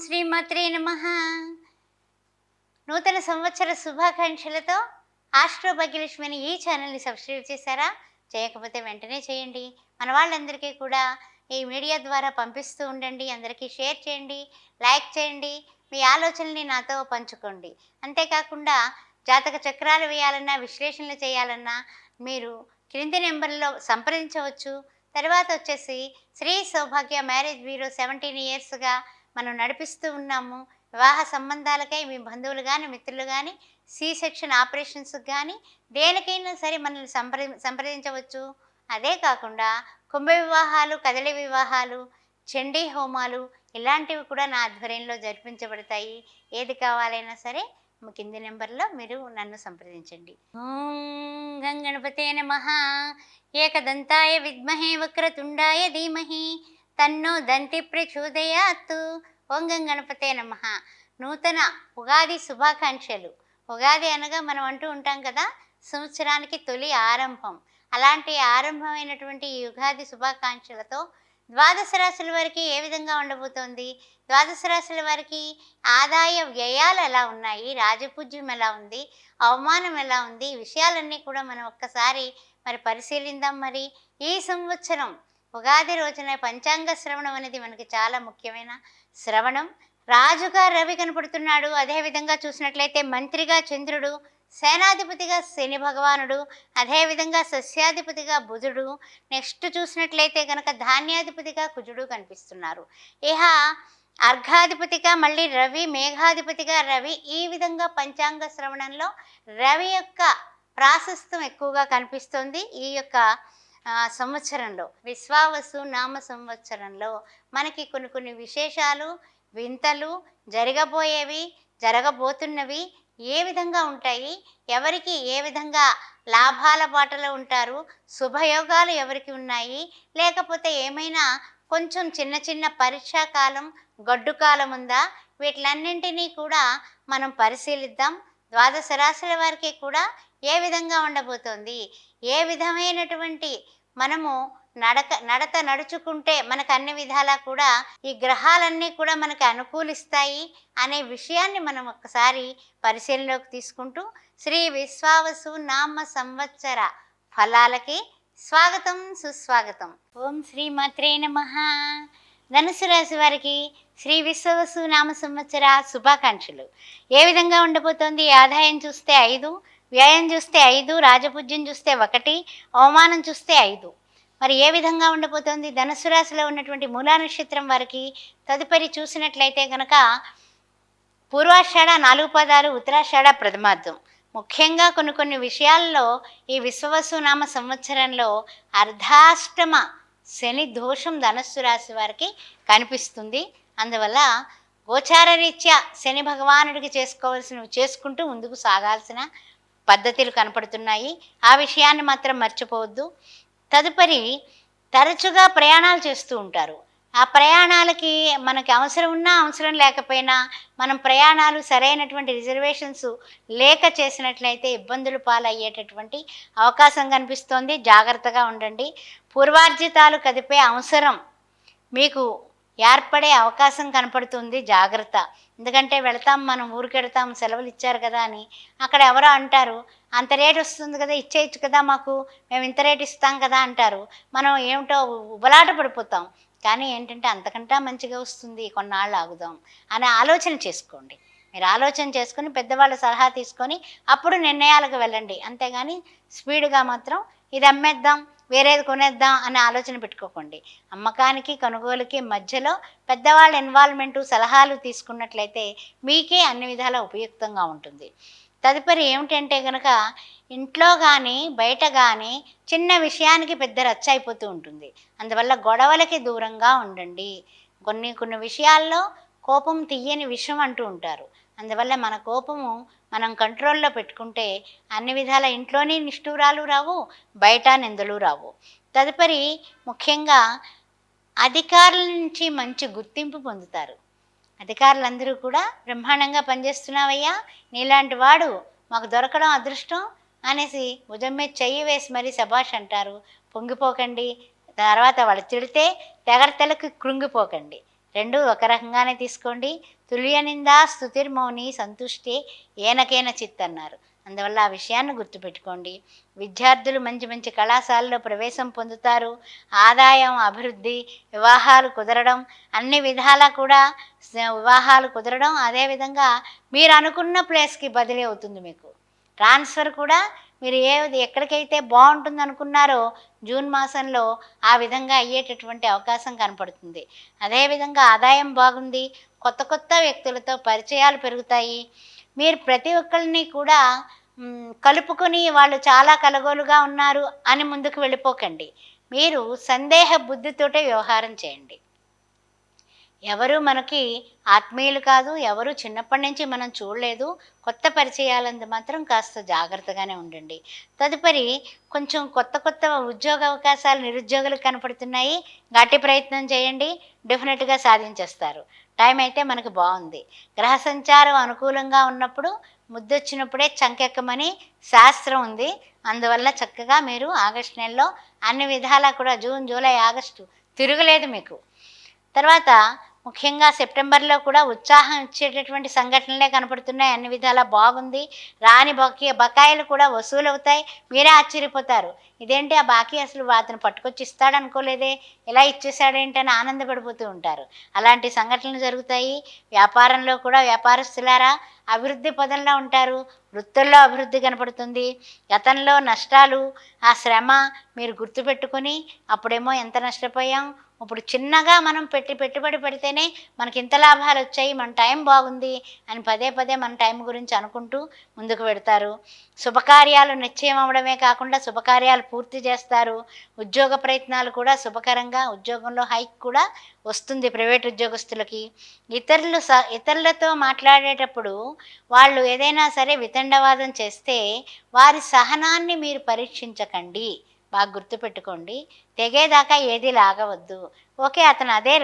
శ్రీమాత్రే నమః. నూతన సంవత్సర శుభాకాంక్షలతో ఆస్ట్రో భాగ్యలక్ష్మి అని ఈ ఛానల్ని సబ్స్క్రైబ్ చేశారా? చేయకపోతే వెంటనే చేయండి. మన వాళ్ళందరికీ కూడా ఈ మీడియా ద్వారా పంపిస్తూ ఉండండి. అందరికీ షేర్ చేయండి, లైక్ చేయండి, మీ ఆలోచనల్ని నాతో పంచుకోండి. అంతేకాకుండా జాతక చక్రాలు వేయాలన్నా, విశ్లేషణలు చేయాలన్నా మీరు క్రింది నెంబర్లో సంప్రదించవచ్చు. తర్వాత వచ్చేసి శ్రీ సౌభాగ్య మ్యారేజ్ బ్యూరో 17 ఇయర్స్గా మనం నడిపిస్తూ ఉన్నాము. వివాహ సంబంధాలకై మీ బంధువులు కానీ, మిత్రులు కానీ, సి సెక్షన్ ఆపరేషన్స్కి కానీ దేనికైనా సరే మనల్ని సంప్రదించవచ్చు. అదే కాకుండా కుంభ వివాహాలు, కదలి వివాహాలు, చండీ హోమాలు ఇలాంటివి కూడా నా ఆధ్వర్యంలో జరిపించబడతాయి. ఏది కావాలైనా సరే కింది నెంబర్లో మీరు నన్ను సంప్రదించండి. ఓం గంగణపతే నమః. ఏకదంతాయ విద్మహే వక్రతుండాయ ధీమహి తన్నో దంతి ప్రచోదయాత్. ఓం గంగణపతే నమః. నూతన ఉగాది శుభాకాంక్షలు. ఉగాది అనగా మనం అంటూ ఉంటాం కదా, సంవత్సరానికి తొలి ఆరంభం. అలాంటి ఆరంభమైనటువంటి ఈ ఉగాది శుభాకాంక్షలతో ద్వాదశ రాశుల వారికి ఏ విధంగా ఉండబోతోంది, ద్వాదశ రాశుల వారికి ఆదాయ వ్యయాలు ఎలా ఉన్నాయి, రాజపూజ్యం ఎలా ఉంది, అవమానం ఎలా ఉంది, ఈ విషయాలన్నీ కూడా మనం ఒక్కసారి పరిశీలిద్దాం. ఈ సంవత్సరం ఉగాది రోజున పంచాంగ శ్రవణం అనేది మనకి చాలా ముఖ్యమైన శ్రవణం. రాజుగా రవి కనపడుతున్నాడు. అదేవిధంగా చూసినట్లయితే మంత్రిగా చంద్రుడు, సేనాధిపతిగా శని భగవానుడు, అదేవిధంగా సస్యాధిపతిగా బుధుడు, నెక్స్ట్ చూసినట్లయితే కనుక ధాన్యాధిపతిగా కుజుడు కనిపిస్తున్నారు. ఇహ అర్ఘాధిపతిగా మళ్ళీ రవి, మేఘాధిపతిగా రవి. ఈ విధంగా పంచాంగ శ్రవణంలో రవి యొక్క ప్రాశస్త్యం ఎక్కువగా కనిపిస్తుంది. ఈ యొక్క సంవత్సరంలో విశ్వావసు నామ సంవత్సరంలో మనకి కొన్ని విశేషాలు, వింతలు, జరగబోయేవి, జరగబోతున్నవి ఏ విధంగా ఉంటాయి, ఎవరికి ఏ విధంగా లాభాల బాటలో ఉంటారు, శుభయోగాలు ఎవరికి ఉన్నాయి, లేకపోతే ఏమైనా కొంచెం చిన్న చిన్న పరీక్షా కాలం, గడ్డు కాలం ఉందా, వీటిలన్నింటినీ కూడా మనం పరిశీలిద్దాం. ద్వాదశ రాశుల వారికి కూడా ఏ విధంగా ఉండబోతోంది, ఏ విధమైనటువంటి మనము నడత నడుచుకుంటే మనకు అన్ని విధాలా కూడా ఈ గ్రహాలన్నీ కూడా మనకు అనుకూలిస్తాయి అనే విషయాన్ని మనం ఒక్కసారి పరిశీలనలోకి తీసుకుంటూ శ్రీ విశ్వావసు నామ సంవత్సర ఫలాలకి స్వాగతం, సుస్వాగతం. ఓం శ్రీ మాత్రే నమః. ధనుసు రాశి వారికి శ్రీ విశ్వవసు నామ సంవత్సర శుభాకాంక్షలు. ఏ విధంగా ఉండబోతోంది? ఆదాయం చూస్తే 5, వ్యయం చూస్తే 5, రాజపూజ్యం చూస్తే 1, అవమానం చూస్తే 5. ఏ విధంగా ఉండబోతోంది? ధనుసు రాశిలో ఉన్నటువంటి మూలా నక్షత్రం వారికి తదుపరి చూసినట్లయితే కనుక పూర్వాషాఢ 4 పాదాలు, ఉత్తరాషాఢ ప్రథమార్థం. ముఖ్యంగా కొన్ని విషయాల్లో ఈ విశ్వవసు నామ సంవత్సరంలో అర్ధాష్టమ శని దోషం ధనుస్సు రాశి వారికి కనిపిస్తుంది. అందువల్ల గోచార రీత్యా శని భగవానుడికి చేసుకోవాల్సినవి చేసుకుంటూ ముందుకు సాగాల్సిన పద్ధతులు కనపడుతున్నాయి. ఆ విషయాన్ని మాత్రం మర్చిపోవద్దు. తదుపరి తరచుగా ప్రయాణాలు చేస్తూ ఉంటారు. ఆ ప్రయాణాలకి మనకి అవసరం ఉన్నా అవసరం లేకపోయినా మనం ప్రయాణాలు సరైనటువంటి రిజర్వేషన్స్ లేక చేసినట్లయితే ఇబ్బందులు పాలయ్యేటటువంటి అవకాశం కనిపిస్తోంది. జాగ్రత్తగా ఉండండి. పూర్వార్జితాలు కదిపే అవసరం మీకు ఏర్పడే అవకాశం కనపడుతుంది. జాగ్రత్త. ఎందుకంటే వెళతాం, మనం ఊరికి వెళతాం, సెలవులు ఇచ్చారు కదా అని అక్కడ ఎవరో అంటారు, అంత రేటు వస్తుంది కదా, ఇచ్చేయచ్చు కదా, మాకు మేము ఇంత రేటు ఇస్తాం కదా అంటారు. మనం ఏమిటో ఉబలాట పడిపోతాం. కానీ ఏంటంటే అంతకంటా మంచిగా వస్తుంది, కొన్నాళ్ళు ఆగుదాం అనే ఆలోచన చేసుకోండి. మీరు ఆలోచన చేసుకొని పెద్దవాళ్ళ సలహా తీసుకొని అప్పుడు నిర్ణయాలకు వెళ్ళండి. అంతేగాని స్పీడ్గా మాత్రం ఇది అమ్మేద్దాం, వేరేది కొనేద్దాం అనే ఆలోచన పెట్టుకోకండి. అమ్మకానికి కొనుగోలుకి మధ్యలో పెద్దవాళ్ళ ఇన్వాల్వ్మెంటు, సలహాలు తీసుకున్నట్లయితే మీకే అన్ని విధాలా ఉపయుక్తంగా ఉంటుంది. తదుపరి ఏమిటంటే కనుక ఇంట్లో కానీ బయట కానీ చిన్న విషయానికి పెద్ద రచ్చ అయిపోతూ ఉంటుంది. అందువల్ల గొడవలకి దూరంగా ఉండండి. కొన్ని విషయాల్లో కోపం తీయని విషం అంటూ ఉంటారు. అందువల్ల మన కోపము మనం కంట్రోల్లో పెట్టుకుంటే అన్ని విధాల ఇంట్లోని నిష్ఠూరాలు రావు, బయట నిందలు రావు. తదుపరి ముఖ్యంగా అధికారుల నుంచి మంచి గుర్తింపు పొందుతారు. అధికారులందరూ కూడా బ్రహ్మాండంగా పనిచేస్తున్నావయ్యా, నీలాంటి వాడు మాకు దొరకడం అదృష్టం అనేసి భుజం మీద చెయ్యి వేసి మరీ శభాష్ అంటారు. పొంగిపోకండి. తర్వాత వాళ్ళు తిడితే తెగడతలకు కృంగిపోకండి. రెండు ఒక రకంగానే తీసుకోండి. తుల్య నిందా స్తుతిర్మౌని సంతుష్టే ఏనకేన చిత్ అన్నారు. అందువల్ల ఆ విషయాన్ని గుర్తుపెట్టుకోండి. విద్యార్థులు మంచి మంచి కళాశాలలో ప్రవేశం పొందుతారు. ఆదాయం, అభివృద్ధి, వివాహాలు కుదరడం, అన్ని విధాలా కూడా వివాహాలు కుదరడం, అదేవిధంగా మీరు అనుకున్న ప్లేస్కి బదిలీ అవుతుంది. మీకు ట్రాన్స్ఫర్ కూడా మీరు ఎక్కడికైతే బాగుంటుంది అనుకున్నారో జూన్ మాసంలో ఆ విధంగా అయ్యేటటువంటి అవకాశం కనపడుతుంది. అదేవిధంగా ఆదాయం బాగుంది. కొత్త కొత్త వ్యక్తులతో పరిచయాలు పెరుగుతాయి. మీరు ప్రతి ఒక్కరిని కూడా కలుపుకొని వాళ్ళు చాలా కలగోలుగా ఉన్నారు అని ముందుకు వెళ్ళిపోకండి. మీరు సందేహ బుద్ధితోటే వ్యవహారం చేయండి. ఎవరు మనకి ఆత్మీయులు కాదు, ఎవరు చిన్నప్పటి నుంచి మనం చూడలేదు. కొత్త పరిచయాలందు మాత్రం కాస్త జాగ్రత్తగానే ఉండండి. తదుపరి కొంచెం కొత్త కొత్త ఉద్యోగ అవకాశాలు నిరుద్యోగులకు కనపడుతున్నాయి. గట్టి ప్రయత్నం చేయండి, డెఫినెట్గా సాధించేస్తారు. టైం అయితే మనకు బాగుంది. గ్రహ సంచారం అనుకూలంగా ఉన్నప్పుడు ముద్దొచ్చినప్పుడే చంకెక్కమని శాస్త్రం ఉంది. అందువల్ల చక్కగా మీరు ఆగస్టు నెలలో అన్ని విధాలా కూడా జూన్, జూలై, ఆగస్టు తిరగలేదు మీకు. తర్వాత ముఖ్యంగా సెప్టెంబర్లో కూడా ఉత్సాహం ఇచ్చేటటువంటి సంఘటనలే కనపడుతున్నాయి. అన్ని విధాలా బాగుంది. రాని బకాయిలు కూడా వసూలు అవుతాయి. మీరే ఆశ్చర్యపోతారు. ఇదేంటి ఆ బాకీ అసలు అతను పట్టుకొచ్చి ఇస్తాడనుకోలేదే, ఇలా ఇచ్చేసాడేంటని ఆనందపడిపోతూ ఉంటారు. అలాంటి సంఘటనలు జరుగుతాయి. వ్యాపారంలో కూడా వ్యాపారస్తులారా అభివృద్ధి పదంలో ఉంటారు. వృత్తుల్లో అభివృద్ధి కనపడుతుంది. గతంలో నష్టాలు, ఆ శ్రమ మీరు గుర్తుపెట్టుకొని అప్పుడేమో ఎంత నష్టపోయాం, ఇప్పుడు చిన్నగా మనం పెట్టుబడి పెడితేనే మనకి ఇంత లాభాలు వచ్చాయి, మన టైం బాగుంది అని పదే పదే మన టైం గురించి అనుకుంటూ ముందుకు పెడతారు. శుభకార్యాలు నిశ్చయం అవ్వడమే కాకుండా శుభకార్యాలు పూర్తి చేస్తారు. ఉద్యోగ ప్రయత్నాలు కూడా శుభకరంగా, ఉద్యోగంలో హైక్ కూడా వస్తుంది ప్రైవేట్ ఉద్యోగస్తులకి. ఇతరులతో మాట్లాడేటప్పుడు వాళ్ళు ఏదైనా సరే వితండవాదం చేస్తే వారి సహనాన్ని మీరు పరీక్షించకండి. బాగా గుర్తుపెట్టుకోండి. తెగేదాకా ఏది లాగవద్దు. ఓకే, అతను అదే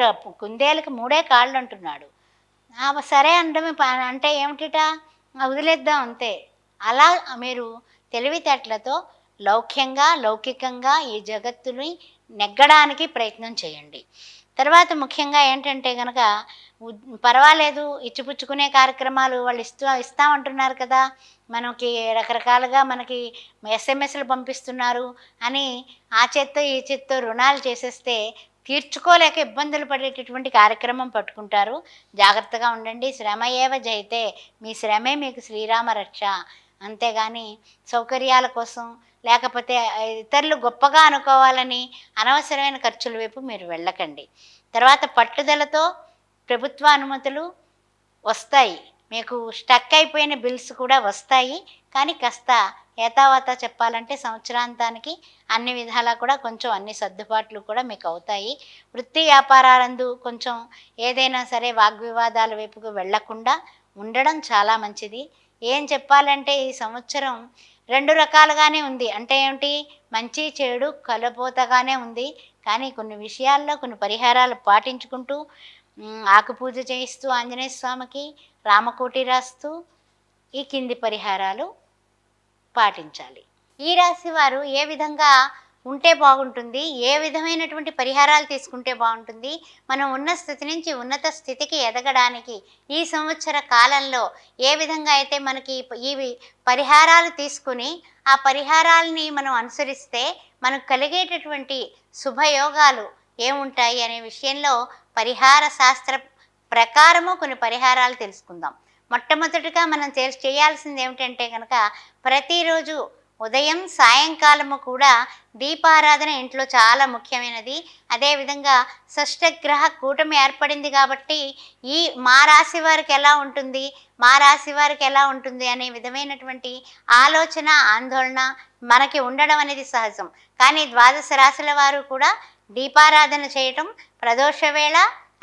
కుందేలకు 3 కాళ్ళు అంటున్నాడు. సరే అనడమే అంటే ఏమిటిట, వదిలేద్దాం అంతే. అలా మీరు తెలివితేటలతో లౌకికంగా ఈ జగత్తుని నెగ్గడానికి ప్రయత్నం చేయండి. తర్వాత ముఖ్యంగా ఏంటంటే కనుక పర్వాలేదు, ఇచ్చిపుచ్చుకునే కార్యక్రమాలు వాళ్ళు ఇస్తామంటున్నారు కదా, మనకి రకరకాలుగా మనకి ఎస్ఎంఎస్లు పంపిస్తున్నారు అని ఆ చేత్తో ఈ చేత్తో రుణాలు చేసేస్తే తీర్చుకోలేక ఇబ్బందులు పడేటటువంటి కార్యక్రమం పట్టుకుంటారు. జాగ్రత్తగా ఉండండి. శ్రమ ఏవ జయితే, మీ శ్రమే మీకు శ్రీరామ రక్ష. అంతేగాని సౌకర్యాల కోసం లేకపోతే ఇతరులు గొప్పగా అనుకోవాలని అనవసరమైన ఖర్చుల వైపు మీరు వెళ్ళకండి. తర్వాత పట్టుదలతో ప్రభుత్వ అనుమతులు వస్తాయి. మీకు స్టక్ అయిపోయిన బిల్స్ కూడా వస్తాయి. కానీ కాస్త ఏతావాతా చెప్పాలంటే సంవత్సరాంతానికి అన్ని విధాలా కూడా కొంచెం అన్ని సర్దుబాట్లు కూడా మీకు అవుతాయి. వృత్తి వ్యాపారాలందు కొంచెం ఏదైనా సరే వాగ్వివాదాల వైపుకు వెళ్లకుండా ఉండడం చాలా మంచిది. ఏం చెప్పాలంటే ఈ సంవత్సరం 2 రకాలుగానే ఉంది. అంటే ఏమిటి, మంచి చెడు కలపోతగానే ఉంది. కానీ కొన్ని విషయాల్లో కొన్ని పరిహారాలు పాటించుకుంటూ ఆకుపూజ చేయిస్తూ ఆంజనేయ స్వామికి రామకోటి రాస్తూ ఈ కింది పరిహారాలు పాటించాలి. ఈ రాశి వారు ఏ విధంగా ఉంటే బాగుంటుంది, ఏ విధమైనటువంటి పరిహారాలు తీసుకుంటే బాగుంటుంది, మనం ఉన్న స్థితి నుంచి ఉన్నత స్థితికి ఎదగడానికి ఈ సంవత్సర కాలంలో ఏ విధంగా అయితే మనకి ఈ పరిహారాలు తీసుకుని ఆ పరిహారాలని మనం అనుసరిస్తే మనకు కలిగేటటువంటి శుభయోగాలు ఏముంటాయి అనే విషయంలో పరిహార శాస్త్ర ప్రకారము కొన్ని పరిహారాలు తెలుసుకుందాం. మొట్టమొదటిగా మనం చేయాల్సింది ఏమిటంటే కనుక ప్రతిరోజు ఉదయం సాయంకాలము కూడా దీపారాధన ఇంట్లో చాలా ముఖ్యమైనది. అదేవిధంగా షష్టగ్రహ కూటమి ఏర్పడింది కాబట్టి మా రాశి వారికి ఎలా ఉంటుంది అనే విధమైనటువంటి ఆలోచన, ఆందోళన మనకి ఉండడం అనేది సహజం. కానీ ద్వాదశ రాశుల వారు కూడా దీపారాధన చేయటం ప్రదోష వేళ,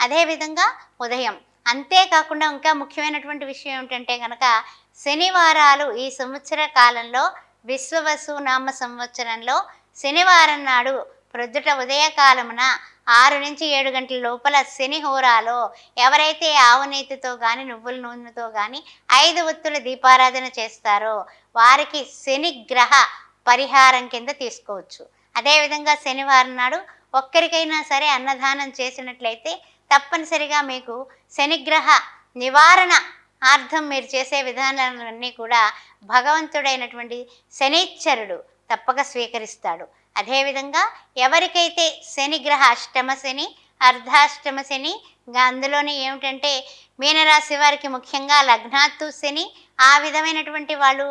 అదేవిధంగా ఉదయం. అంతేకాకుండా ఇంకా ముఖ్యమైనటువంటి విషయం ఏమిటంటే కనుక శనివారాలు ఈ సంవత్సర కాలంలో విశ్వవసు నామ సంవత్సరంలో శనివారం నాడు ప్రొద్దుట ఉదయకాలమున 6 నుంచి 7 గంటల లోపల శని హోరాలో ఎవరైతే ఆవునేతితో కానీ నువ్వుల నూనెతో కానీ 5 ఒత్తుల దీపారాధన చేస్తారో వారికి శని గ్రహ పరిహారం కింద తీసుకోవచ్చు. అదేవిధంగా శనివారం నాడు ఒక్కరికైనా సరే అన్నదానం చేసినట్లయితే తప్పనిసరిగా మీకు శనిగ్రహ నివారణ ఆర్థం మీరు చేసే విధానాలన్నీ కూడా భగవంతుడైనటువంటి శనీశ్వరుడు తప్పక స్వీకరిస్తాడు. అదేవిధంగా ఎవరికైతే శనిగ్రహ అష్టమ శని, అర్ధాష్టమ శని, ఇంకా అందులోనే ఏమిటంటే మీనరాశి వారికి ముఖ్యంగా లగ్నాత్తు శని, ఆ విధమైనటువంటి వాళ్ళు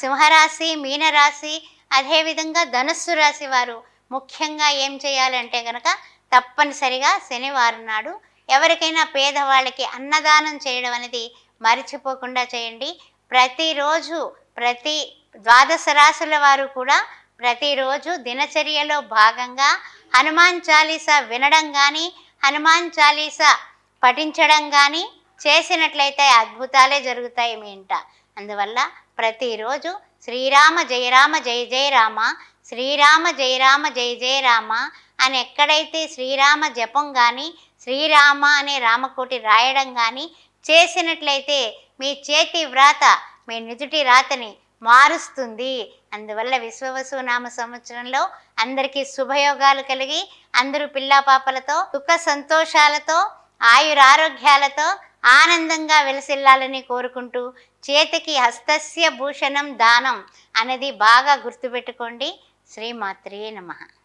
సింహరాశి, మీనరాశి, అదేవిధంగా ధనుస్సు రాశి వారు ముఖ్యంగా ఏం చేయాలంటే కనుక తప్పనిసరిగా శనివారం నాడు ఎవరికైనా పేదవాళ్ళకి అన్నదానం చేయడం అనేది మర్చిపోకుండా చేయండి. ప్రతిరోజు ప్రతి ద్వాదశ రాశుల వారు కూడా ప్రతిరోజు దినచర్యలో భాగంగా హనుమాన్ చాలీసా వినడం కానీ, హనుమాన్ చాలీసా పఠించడం కానీ చేసినట్లయితే అద్భుతాలే జరుగుతాయి మీ ఇంట. అందువల్ల ప్రతిరోజు శ్రీరామ జయ రామ జయ జయ రామ, శ్రీరామ జయ రామ జయ జయ రామ అని ఎక్కడైతే శ్రీరామ జపం కానీ, శ్రీరామ అనే రామకోటి రాయడం కానీ చేసినట్లయితే మీ చేతి వ్రాత మీ నుదుటి రాతని మారుస్తుంది. అందువల్ల విశ్వవసు నామ సంవత్సరంలో అందరికీ శుభయోగాలు కలిగి అందరూ పిల్లాపాపలతో సుఖ సంతోషాలతో ఆయురారోగ్యాలతో ఆనందంగా వెలసిల్లాలని కోరుకుంటూ చేతికి హస్తస్య భూషణం దానం అనేది బాగా గుర్తుపెట్టుకోండి. శ్రీమాత్రే నమః.